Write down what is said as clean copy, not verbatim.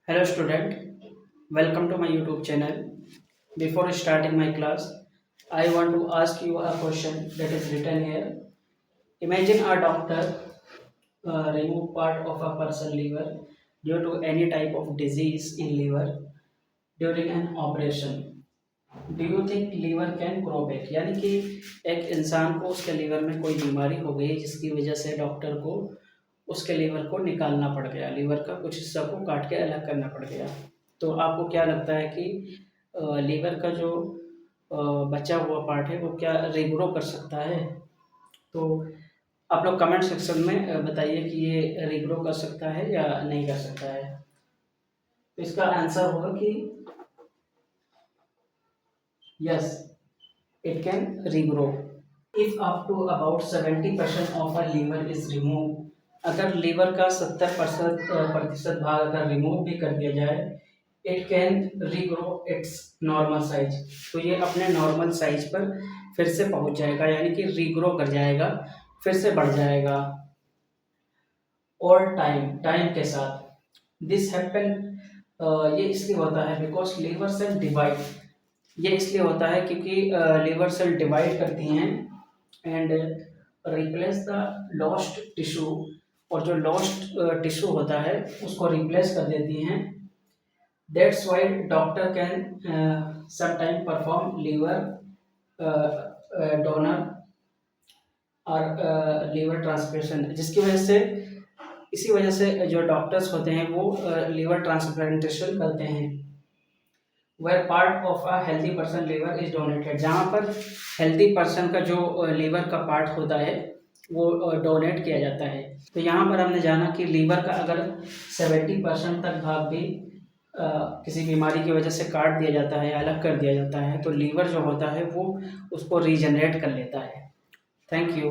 Hello student, welcome to my YouTube channel. Before starting my class, I want to ask you a question that is written here. Imagine a doctor remove part of a person liver due to any type of disease in liver during an operation. Do you think liver can grow back? यानी कि एक इंसान को उसके liver में कोई बीमारी हो गई जिसकी वजह से डॉक्टर को उसके लीवर को निकालना पड़ गया, लीवर का कुछ हिस्सा को काट के अलग करना पड़ गया। तो आपको क्या लगता है कि लीवर का जो बचा हुआ पार्ट है वो क्या रिग्रो कर सकता है? तो आप लोग कमेंट सेक्शन में बताइए कि ये रिग्रो कर सकता है या नहीं कर सकता है। तो इसका आंसर होगा कि yes, it can regrow if up to about 70% of a liver is removed। अगर लीवर का 70% भाग अगर रिमूव भी कर दिया जाए, it can regrow it's normal size. तो ये अपने नॉर्मल साइज पर फिर से पहुंच जाएगा, यानी कि रीग्रो कर जाएगा, फिर से बढ़ जाएगा और टाइम के साथ। दिस हैपन ये इसलिए होता है बिकॉज लीवर सेल डिवाइड। ये इसलिए होता है क्योंकि लीवर सेल डिवाइड करती हैं and replace the lost tissue, और जो लॉस्ट टिश्यू होता है उसको रिप्लेस कर देती हैं। That's why doctor can sometime perform liver donor और लीवर ट्रांसप्लांटेशन, जिसकी वजह से इसी वजह से जो डॉक्टर्स होते हैं वो लीवर ट्रांसप्लांटेशन करते हैं। Where part of a healthy person liver is donated, जहाँ पर हेल्दी पर्सन का जो लीवर का पार्ट होता है वो डोनेट किया जाता है। तो यहाँ पर हमने जाना कि लीवर का अगर 70% तक भाग भी किसी बीमारी की वजह से काट दिया जाता है, अलग कर दिया जाता है, तो लीवर जो होता है वो उसको रीजनरेट कर लेता है। Thank you.